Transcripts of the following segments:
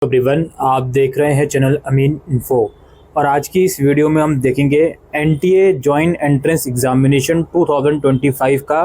Everyone, आप देख रहे हैं चैनल अमीन इन्फो। और आज की इस वीडियो में हम देखेंगे एनटीए जॉइंट एंट्रेंस एग्जामिनेशन 2025 का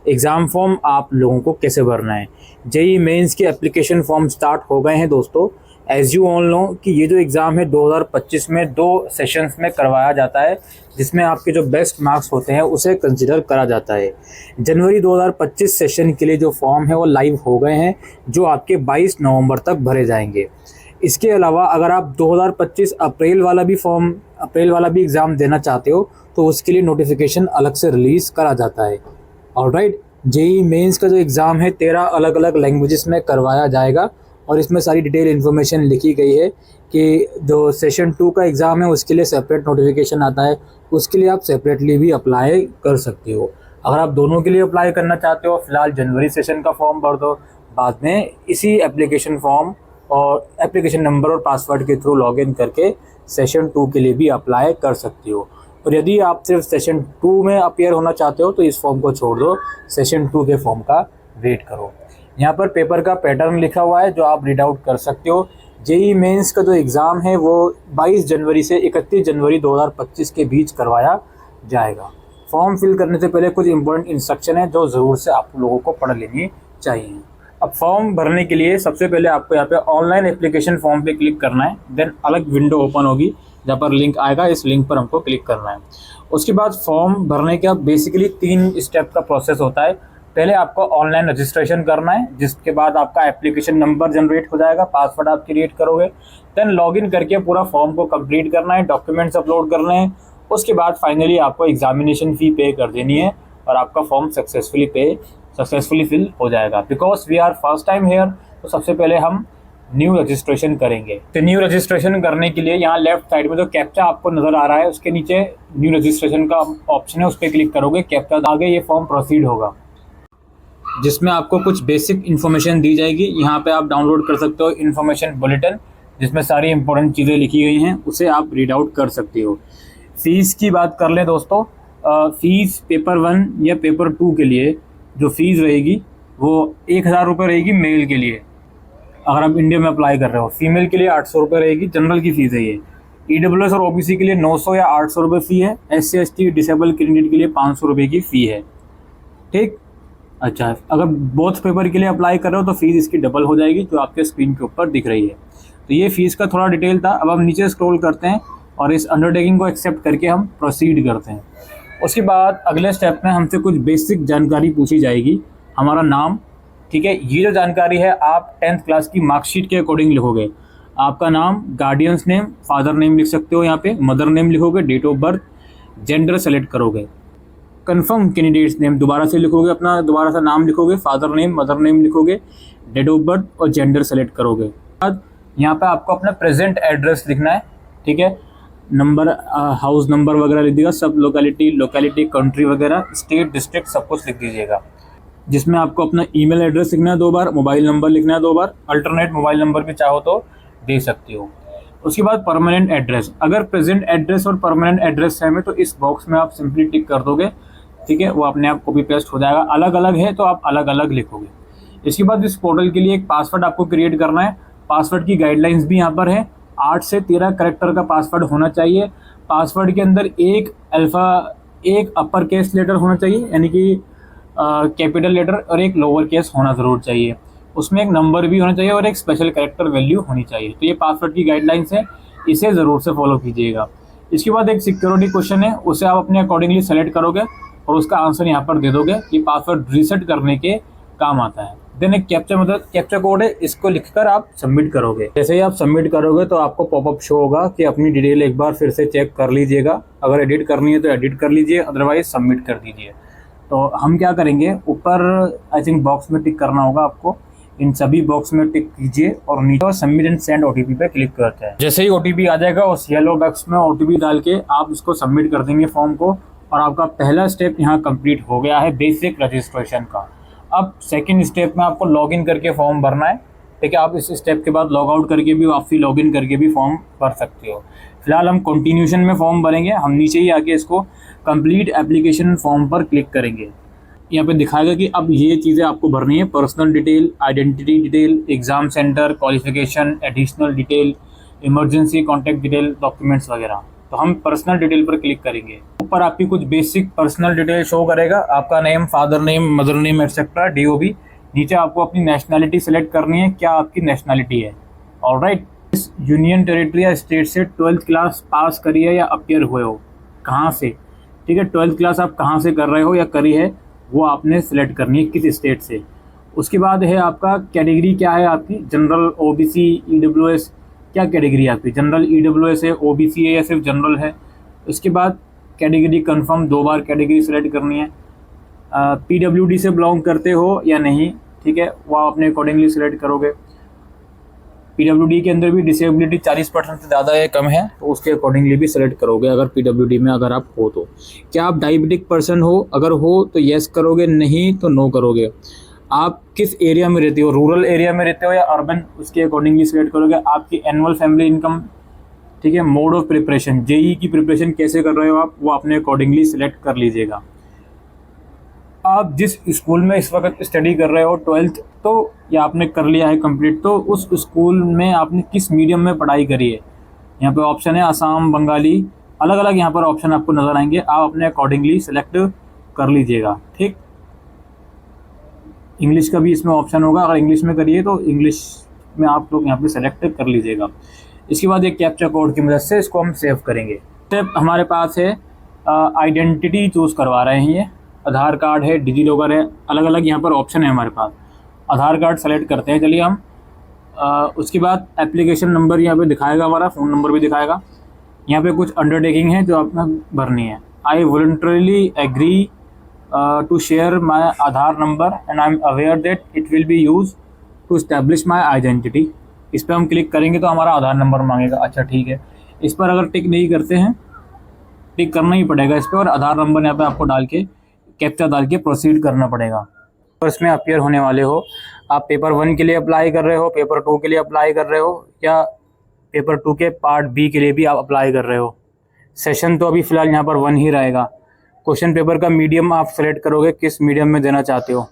एग्ज़ाम फॉर्म आप लोगों को कैसे भरना है। जेई मेंस के एप्लीकेशन फॉर्म स्टार्ट हो गए हैं दोस्तों। एज यू ऑल नो कि ये जो एग्ज़ाम है 2025 में 2 सेशंस में करवाया जाता है, जिसमें आपके जो बेस्ट मार्क्स होते हैं उसे कंसिडर करा जाता है। जनवरी 2025 सेशन के लिए जो फॉर्म है वो लाइव हो गए हैं, जो आपके 22 नवंबर तक भरे जाएंगे। इसके अलावा अगर आप 2025 अप्रैल वाला भी एग्ज़ाम देना चाहते हो तो उसके लिए नोटिफिकेशन अलग से रिलीज़ करा जाता है। ऑलराइट, जेई मेंस का जो एग्ज़ाम है 13 अलग अलग लैंग्वेजेस में करवाया जाएगा और इसमें सारी डिटेल इन्फॉर्मेशन लिखी गई है कि जो सेशन 2 का एग्ज़ाम है उसके लिए सेपरेट नोटिफिकेशन आता है, उसके लिए आप सेपरेटली भी अप्लाई कर सकते हो। अगर आप दोनों के लिए अप्लाई करना चाहते हो, फ़िलहाल जनवरी सेशन का फॉर्म भर दो, बाद में इसी एप्लीकेशन फॉर्म और एप्लीकेशन नंबर और पासवर्ड के थ्रू लॉगिन करके सेशन 2 के लिए भी अप्लाई कर सकते हो। और यदि आप सिर्फ सेशन 2 में अपीयर होना चाहते हो तो इस फॉर्म को छोड़ दो, सेशन 2 के फॉर्म का वेट करो। यहाँ पर पेपर का पैटर्न लिखा हुआ है जो आप रीड आउट कर सकते हो। जेई मेंस का जो एग्ज़ाम है वो 22 जनवरी से 31 जनवरी 2025 के बीच करवाया जाएगा। फॉर्म फिल करने से पहले कुछ इंपॉर्टेंट इंस्ट्रक्शन है जो ज़रूर से आप लोगों को पढ़ लेनी चाहिए। अब फॉर्म भरने के लिए सबसे पहले आपको यहाँ पे ऑनलाइन एप्लीकेशन फॉर्म पे क्लिक करना है। देन अलग विंडो ओपन होगी जहाँ पर लिंक आएगा, इस लिंक पर हमको क्लिक करना है। उसके बाद फॉर्म भरने का बेसिकली 3 स्टेप का प्रोसेस होता है। पहले आपको ऑनलाइन रजिस्ट्रेशन करना है, जिसके बाद आपका एप्लीकेशन नंबर जनरेट हो जाएगा, पासवर्ड आप क्रिएट करोगे। देन लॉगिन करके पूरा फॉर्म को कंप्लीट करना है, डॉक्यूमेंट्स अपलोड करने हैं। उसके बाद फाइनली आपको एग्जामिनेशन फ़ी पे कर देनी है और आपका फॉर्म सक्सेसफुली फिल हो जाएगा। Because we are first time here, तो सबसे पहले हम न्यू रजिस्ट्रेशन करेंगे। तो न्यू रजिस्ट्रेशन करने के लिए यहाँ लेफ्ट साइड में जो कैप्चा आपको नज़र आ रहा है उसके नीचे न्यू रजिस्ट्रेशन का ऑप्शन है, उस पर क्लिक करोगे। कैप्चा आगे ये फॉर्म प्रोसीड होगा, जिसमें आपको कुछ बेसिक इन्फॉर्मेशन दी जाएगी। यहाँ पे आप डाउनलोड कर सकते हो इन्फॉर्मेशन बुलेटिन, जिसमें सारी इंपॉर्टेंट चीज़ें लिखी गई हैं, उसे आप रीड आउट कर सकते हो। फ़ीस की बात कर लें दोस्तों, फ़ीस पेपर 1 या पेपर 2 के लिए जो फ़ीस रहेगी वो 1000 रुपये रहेगी मेल के लिए, अगर आप इंडिया में अप्लाई कर रहे हो। फीमेल के लिए 800 रुपये रहेगी, जनरल की फ़ीस है ये। EWS और OBC के लिए 900 या 800 रुपये फ़ी है। SC ST डिसेबल कैंडिडेट के लिए 500 रुपये की फ़ी है। ठीक, अच्छा, अगर बोथ पेपर के लिए अप्लाई कर रहे हो तो फ़ीस इसकी डबल हो जाएगी, जो आपके स्क्रीन के ऊपर दिख रही है। तो ये फ़ीस का थोड़ा डिटेल था। अब हम नीचे स्क्रॉल करते हैं और इस अंडरटेकिंग को एक्सेप्ट करके हम प्रोसीड करते हैं। उसके बाद अगले स्टेप में हमसे कुछ बेसिक जानकारी पूछी जाएगी। हमारा नाम, ठीक है, ये जो जानकारी है आप 10th क्लास की मार्कशीट के अकॉर्डिंग लिखोगे। आपका नाम, गार्डियंस नेम, फादर नेम लिख सकते हो, यहाँ पे मदर नेम लिखोगे, date of birth, gender select करोगे। कंफर्म कैंडिडेट्स नेम दोबारा से लिखोगे, अपना दोबारा से नाम लिखोगे, फादर नेम, मदर नेम लिखोगे, डेट ऑफ बर्थ और जेंडर सेलेक्ट करोगे। बाद यहाँ पे आपको अपना प्रेजेंट एड्रेस लिखना है, ठीक है, नंबर, हाउस नंबर वगैरह लिख दीजिएगा, सब लोकेलिटी, कंट्री वगैरह, स्टेट, डिस्ट्रिक्ट सब कुछ लिख दीजिएगा। जिसमें आपको अपना ईमेल एड्रेस लिखना है 2 बार, मोबाइल नंबर लिखना है 2 बार, अल्टरनेट मोबाइल नंबर भी चाहो तो दे सकते हो। उसके बाद परमानेंट एड्रेस, अगर प्रेजेंट एड्रेस और परमानेंट एड्रेस है में तो इस बॉक्स में आप सिंपली टिक कर दोगे, ठीक है, वो अपने आप कॉपी पेस्ट हो जाएगा। अलग अलग है तो आप अलग अलग लिखोगे। इसके बाद इस पोर्टल के लिए एक पासवर्ड आपको क्रिएट करना है। पासवर्ड की गाइडलाइंस भी यहाँ पर है। 8 से 13 कैरेक्टर का पासवर्ड होना चाहिए। पासवर्ड के अंदर एक अपर केस लेटर होना चाहिए, यानी कि कैपिटल लेटर, और एक लोअर केस होना ज़रूर चाहिए। उसमें एक नंबर भी होना चाहिए और एक स्पेशल कैरेक्टर वैल्यू होनी चाहिए। तो ये पासवर्ड की गाइडलाइंस है, इसे ज़रूर से फॉलो कीजिएगा। इसके बाद एक सिक्योरिटी क्वेश्चन है, उसे आप अपने अकॉर्डिंगली सेलेक्ट करोगे और उसका आंसर यहाँ पर दे दोगे। ये पासवर्ड रीसेट करने के काम आता है। देन एक कैप्चा कोड है, इसको लिखकर आप सबमिट करोगे। जैसे ही आप सबमिट करोगे तो आपको पॉपअप शो होगा कि अपनी डिटेल एक बार फिर से चेक कर लीजिएगा। अगर एडिट करनी है तो एडिट कर लीजिए, अदरवाइज सबमिट कर दीजिए। तो हम क्या करेंगे, ऊपर आई थिंक बॉक्स में टिक करना होगा आपको, इन सभी बॉक्स में टिक कीजिए और नीचे सबमिट एंड सेंड OTP पे क्लिक करते हैं। जैसे ही OTP आ जाएगा उस येलो बॉक्स में OTP डाल के आप इसको सबमिट कर देंगे फॉर्म को, और आपका पहला स्टेप यहाँ कंप्लीट हो गया है बेसिक रजिस्ट्रेशन का। अब सेकंड स्टेप में आपको लॉगिन करके फॉर्म भरना है, ठीक है। आप इस स्टेप के बाद लॉग आउट करके भी, वापसी लॉगिन करके भी फॉर्म भर सकते हो। फिलहाल हम कंटिन्यूशन में फॉर्म भरेंगे। हम नीचे ही आके इसको कंप्लीट एप्लीकेशन फॉर्म पर क्लिक करेंगे। यहाँ पे दिखाएगा कि अब ये चीज़ें आपको भरनी है, personal detail, identity detail, exam centre, qualification, additional detail, emergency contact detail, documents वगैरह। तो हम पर्सनल डिटेल पर क्लिक करेंगे। ऊपर आपकी कुछ बेसिक पर्सनल डिटेल शो करेगा, आपका name, father name, mother name etcetera, DOB। नीचे आपको अपनी नेशनैलिटी सेलेक्ट करनी है, क्या आपकी नेशनैलिटी है। ऑलराइट, इस यूनियन टेरिटरी या स्टेट से 12th क्लास पास करी है या अपियर हुए हो, कहाँ से, ठीक है। 12th क्लास आप कहाँ से कर रहे हो या करी है, वो आपने सेलेक्ट करनी है, किस स्टेट से। उसके बाद है आपका कैटेगरी क्या है आपकी, जनरल, OBC, EWS, क्या कैटेगरी है आपकी, जनरल, EWS है, OBC है या सिर्फ जनरल है। उसके बाद कैटेगरी कंफर्म, 2 बार कैटेगरी सेलेक्ट करनी है। PWD से बिलोंग करते हो या नहीं, ठीक है, वो आप अपने अकॉर्डिंगली सेलेक्ट करोगे। PWD के अंदर भी डिसेबिलिटी 40% से ज़्यादा है, कम है, तो उसके अकॉर्डिंगली भी सेलेक्ट करोगे अगर PWD में अगर आप हो तो। क्या आप डायबिटिक पर्सन हो, अगर हो तो येस करोगे, नहीं तो नो करोगे। आप किस एरिया में रहते हो, रूरल एरिया में रहते हो या अर्बन, उसके अकॉर्डिंगली सेलेक्ट करोगे। आपकी एनुअल फैमिली इनकम, ठीक है। मोड ऑफ प्रिपरेशन, JEE की प्रिपरेशन कैसे कर रहे हो आप, वो अपने अकॉर्डिंगली सिलेक्ट कर लीजिएगा। आप जिस स्कूल में इस वक्त स्टडी कर रहे हो 12th, तो या आपने कर लिया है कंप्लीट, तो उस स्कूल में आपने किस मीडियम में पढ़ाई करी है। यहाँ पे ऑप्शन है आसाम, बंगाली, अलग अलग यहाँ पर ऑप्शन आपको नज़र आएंगे, आप अपने अकॉर्डिंगली सेलेक्ट कर लीजिएगा, ठीक। इंग्लिश का भी इसमें ऑप्शन होगा, अगर इंग्लिश में करिए तो इंग्लिश में आप लोग यहाँ पे सेलेक्ट कर लीजिएगा। इसके बाद एक कैप्चा कोड की मदद से इसको हम सेव करेंगे। स्टेप हमारे पास है आइडेंटिटी चूज़ करवा रहे हैं, ये आधार कार्ड है, डिजी लॉकर है, अलग अलग यहाँ पर ऑप्शन है हमारे पास। आधार कार्ड सेलेक्ट करते हैं, चलिए हम। उसके बाद एप्लीकेशन नंबर यहाँ पे दिखाएगा, हमारा फ़ोन नंबर भी दिखाएगा। यहाँ पे कुछ अंडरटेकिंग है जो आपने भरनी है। I voluntarily agree to share my Aadhaar number and I am aware that it will be use to establish my identity. इस पर हम क्लिक करेंगे तो हमारा आधार नंबर मांगेगा। अच्छा, ठीक है। इस पर अगर टिक नहीं करते हैं, टिक करना ही पड़ेगा इस पर, और आधार नंबर यहाँ पे आपको डाल के, कैप्चा डाल के प्रोसीड करना पड़ेगा। इसमें अपियर होने वाले हो, आप पेपर 1 के लिए अप्लाई कर रहे हो, पेपर 2 के लिए अप्लाई कर रहे हो, या पेपर 2 के पार्ट B के लिए भी आप अप्लाई कर रहे हो। सेशन तो अभी फ़िलहाल यहाँ पर 1 ही रहेगा। क्वेश्चन पेपर का मीडियम आप सेलेक्ट करोगे, किस मीडियम में देना चाहते हो,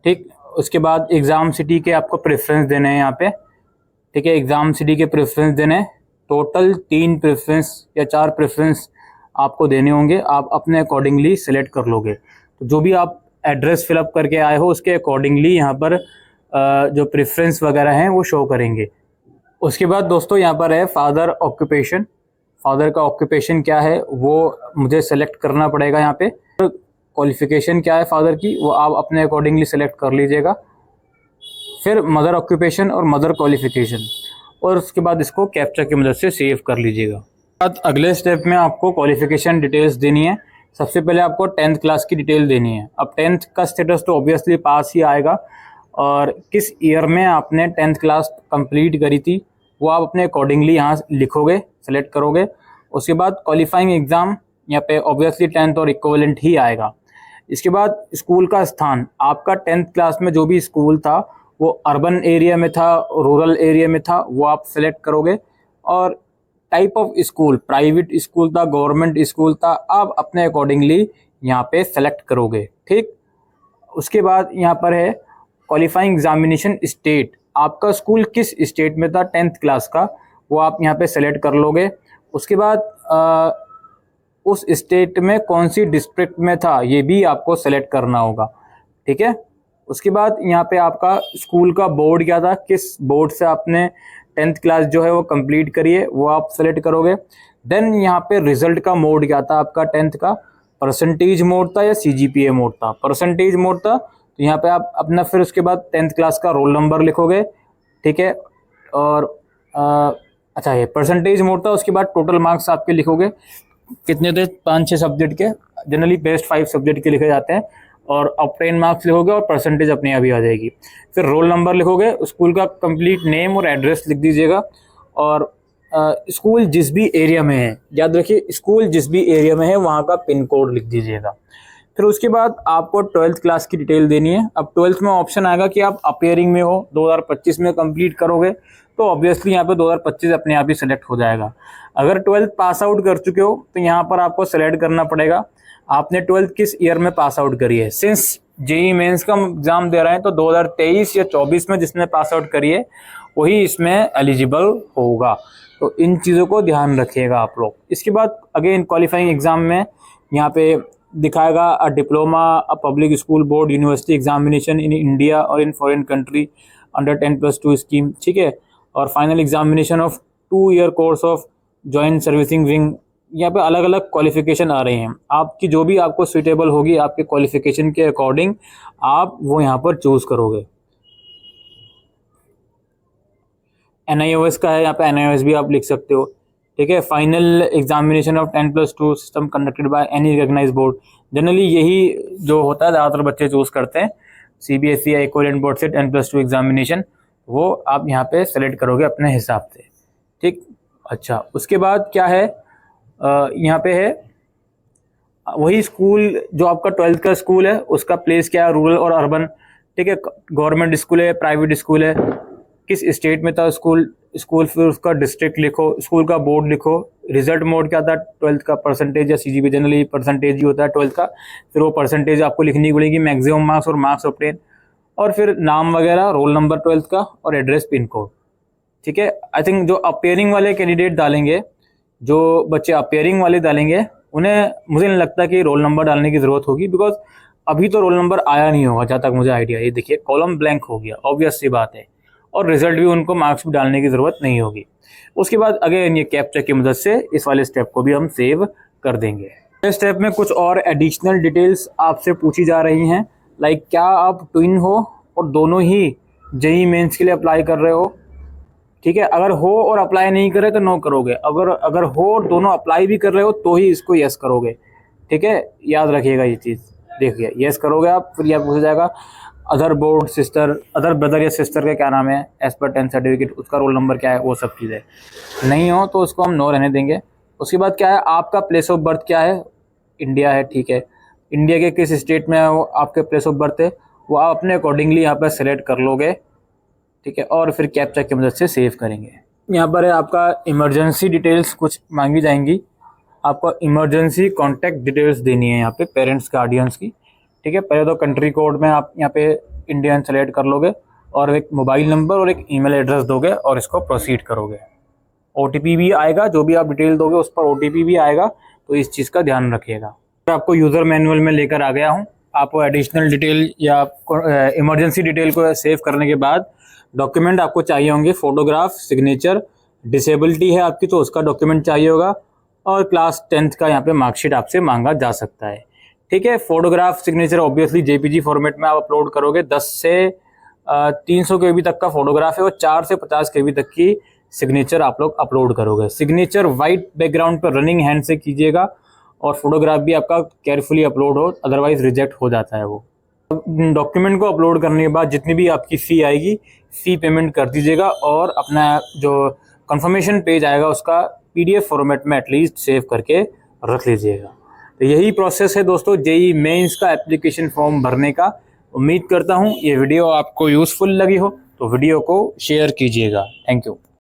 ठीक। उसके बाद एग्ज़ाम सिटी के आपको प्रेफरेंस देने हैं यहाँ पे, ठीक है। एग्ज़ाम सिटी के प्रेफरेंस देने, टोटल 3 प्रेफरेंस या 4 प्रेफरेंस आपको देने होंगे, आप अपने अकॉर्डिंगली सेलेक्ट कर लोगे। तो जो भी आप एड्रेस फिलअप करके आए हो उसके अकॉर्डिंगली यहाँ पर जो प्रेफरेंस वगैरह हैं वो शो करेंगे। उसके बाद दोस्तों यहाँ पर है फादर ऑक्यूपेशन। फादर का ऑक्यूपेशन क्या है वो मुझे सेलेक्ट करना पड़ेगा यहाँ पे। क्वालिफिकेशन क्या है फादर की, वो आप अपने अकॉर्डिंगली सेलेक्ट कर लीजिएगा। फिर मदर ऑक्यूपेशन और मदर क्वालिफिकेशन, और उसके बाद इसको कैप्चा की मदद से सेव कर लीजिएगा। अगले स्टेप में आपको क्वालिफिकेशन डिटेल्स देनी है। सबसे पहले आपको 10th क्लास की डिटेल देनी है। अब 10th का स्टेटस तो ऑब्वियसली पास ही आएगा, और किस ईयर में आपने 10th क्लास कंप्लीट करी थी वो आप अपने अकॉर्डिंगली यहाँ लिखोगे, सेलेक्ट करोगे। उसके बाद क्वालिफाइंग एग्ज़ाम, यहाँ पे ऑब्वियसली 10th और इक्विवेलेंट ही आएगा। इसके बाद स्कूल का स्थान, आपका 10th क्लास में जो भी स्कूल था वो अर्बन एरिया में था, रूरल एरिया में था, वो आप सेलेक्ट करोगे। और type of school, private school था, गवर्नमेंट स्कूल था, आप अपने अकॉर्डिंगली यहाँ पे सेलेक्ट करोगे, ठीक। उसके बाद यहाँ पर है क्वालिफाइंग एग्जामिनेशन स्टेट, आपका स्कूल किस स्टेट में था 10th क्लास का, वो आप यहाँ पे सेलेक्ट कर लोगे। उसके बाद उस स्टेट में कौन सी डिस्ट्रिक्ट में था ये भी आपको सेलेक्ट करना होगा, ठीक है। उसके बाद यहाँ पे आपका स्कूल का बोर्ड क्या था, किस बोर्ड से आपने 10th क्लास जो है वो कंप्लीट करिए, वो आप सेलेक्ट करोगे। देन यहाँ पे रिजल्ट का मोड क्या था आपका 10th का, परसेंटेज मोड था या CGPA मोड था। परसेंटेज मोड था तो यहाँ पे आप अपना फिर उसके बाद 10th क्लास का रोल नंबर लिखोगे, ठीक है। और अच्छा, ये परसेंटेज मोड था। उसके बाद टोटल मार्क्स आपके लिखोगे, कितने थे, 5-6 सब्जेक्ट के, जनरली बेस्ट 5 सब्जेक्ट के लिखे जाते हैं, और ऑब्टेन मार्क्स लिखोगे और परसेंटेज अपने आप ही आ जाएगी। फिर रोल नंबर लिखोगे, स्कूल का कंप्लीट नेम और एड्रेस लिख दीजिएगा, और स्कूल जिस भी एरिया में है, याद रखिए स्कूल जिस भी एरिया में है वहाँ का पिन कोड लिख दीजिएगा। फिर उसके बाद आपको 12th क्लास की डिटेल देनी है। अब 12th में ऑप्शन आएगा कि आप अपेयरिंग में हो, 2025 में कंप्लीट करोगे, तो ऑब्वियसली यहाँ पे 2025 अपने आप ही सेलेक्ट हो जाएगा। अगर 12th पास आउट कर चुके हो तो यहाँ पर आपको सेलेक्ट करना पड़ेगा आपने 12th किस ईयर में पास आउट करी है। सिंस जेई मेंस का एग्जाम दे रहे हैं तो 2023 या 24 में जिसने पास आउट करी है वही इसमें एलिजिबल होगा। तो इन चीज़ों को ध्यान रखिएगा आप लोग। इसके बाद अगेन क्वालिफाइंग एग्जाम में यहाँ पे दिखाएगा a diploma a public school board university examination in India और in foreign country under 10+2 scheme, ठीक है। और final examination of 2 year course of joint servicing wing. यहाँ पे अलग अलग क्वालिफिकेशन आ रही हैं, आपकी जो भी आपको सुटेबल होगी आपके क्वालिफिकेशन के अकॉर्डिंग आप वो यहाँ पर चूज करोगे। NIOS का है, यहाँ पे NIOS भी आप लिख सकते हो, ठीक है। Final examination of 10+2 system conducted by any recognised board. Generally यही जो होता है ज़्यादातर बच्चे चूज करते हैं, CBSE या इक्विवेलेंट बोर्ड से 10+2 एग्जामिनेशन, वो आप यहाँ पे सेलेक्ट करोगे अपने हिसाब से, ठीक। अच्छा, उसके बाद क्या है, यहाँ पे है वही स्कूल जो आपका 12th का स्कूल है उसका प्लेस क्या है, रूरल और अर्बन, ठीक है। गवर्नमेंट स्कूल है, प्राइवेट स्कूल है, किस स्टेट में था स्कूल, फिर उसका डिस्ट्रिक्ट लिखो, स्कूल का बोर्ड लिखो, रिजल्ट मोड क्या था 12th का, परसेंटेज या CGPA, जनरली परसेंटेज ही होता है 12th का, फिर वो परसेंटेज आपको लिखनी पड़ेगी, मैक्सिमम मार्क्स और मार्क्स ऑब्टेन, और फिर नाम वगैरह, रोल नंबर 12th का और एड्रेस, पिन कोड, ठीक है। आई थिंक जो अपेयरिंग वाले कैंडिडेट डालेंगे, जो बच्चे अपेयरिंग वाले डालेंगे उन्हें मुझे नहीं लगता कि रोल नंबर डालने की ज़रूरत होगी, बिकॉज अभी तो रोल नंबर आया नहीं होगा जहाँ तक मुझे आइडिया। ये देखिए कॉलम ब्लैंक हो गया, ऑब्वियस सी बात है, और रिजल्ट भी उनको मार्क्स भी डालने की ज़रूरत नहीं होगी। उसके बाद अगेन ये कैप्चा की मदद से इस वाले स्टेप को भी हम सेव कर देंगे। इस स्टेप में कुछ और एडिशनल डिटेल्स आपसे पूछी जा रही हैं, लाइक क्या आप ट्विन हो और दोनों ही जेई मेंस के लिए अप्लाई कर रहे हो, ठीक है। अगर हो और अप्लाई नहीं करे तो नो करोगे, अगर हो और दोनों अप्लाई भी कर रहे हो तो ही इसको यस करोगे, ठीक है। याद रखिएगा ये चीज़। देखिए यस करोगे आप, फिर यह पूछा जाएगा other board sister, other brother या सिस्टर का क्या नाम है एज पर 10th सर्टिफिकेट, उसका रोल नंबर क्या है, वो सब चीज़ें नहीं हो तो उसको हम नो रहने देंगे। उसके बाद क्या है, आपका प्लेस ऑफ बर्थ क्या है, इंडिया है, ठीक है। इंडिया के किस स्टेट में है वो आपके प्लेस ऑफ बर्थ है, वो आप अपने अकॉर्डिंगली यहाँ पर सेलेक्ट कर लोगे, ठीक है। और फिर कैप्चा की मदद से सेव करेंगे। यहाँ पर है आपका इमरजेंसी डिटेल्स कुछ मांगी जाएंगी, आपको इमरजेंसी कॉन्टैक्ट डिटेल्स देनी है यहाँ पे पेरेंट्स गार्डियंस की, ठीक है। पहले तो कंट्री कोड में आप यहाँ पे इंडियन सेलेक्ट कर लोगे और एक मोबाइल नंबर और एक ईमेल एड्रेस दोगे और इसको प्रोसीड करोगे। OTP भी आएगा, जो भी आप डिटेल दोगे उस पर OTP भी आएगा, तो इस चीज़ का ध्यान रखिएगा। आपको यूज़र मैनुअल में लेकर आ गया हूँ। आपको एडिशनल डिटेल या इमरजेंसी डिटेल को सेव करने के बाद डॉक्यूमेंट आपको चाहिए होंगे, फोटोग्राफ, सिग्नेचर, डिसेबिलिटी है आपकी तो उसका डॉक्यूमेंट चाहिए होगा, और क्लास 10th का यहाँ पे मार्कशीट आपसे मांगा जा सकता है, ठीक है। Photograph, signature obviously JPG format में आप अपलोड करोगे। 10 से 300 KB तक का फोटोग्राफ है और 4 से 50 KB तक की सिग्नेचर आप लोग अपलोड करोगे। सिग्नेचर वाइट बैकग्राउंड पर रनिंग हैंड से कीजिएगा, और फोटोग्राफ भी आपका केयरफुली अपलोड हो, अदरवाइज रिजेक्ट हो जाता है वो। डॉक्यूमेंट को अपलोड करने के बाद जितनी भी आपकी फ़ी आएगी, फ़ी पेमेंट कर दीजिएगा, और अपना जो कंफर्मेशन पेज आएगा उसका PDF फॉर्मेट में एटलीस्ट सेव करके रख लीजिएगा। तो यही प्रोसेस है दोस्तों जेई मेंस का एप्लीकेशन फॉर्म भरने का। उम्मीद करता हूँ ये वीडियो आपको यूज़फुल लगी हो, तो वीडियो को शेयर कीजिएगा। Thank you.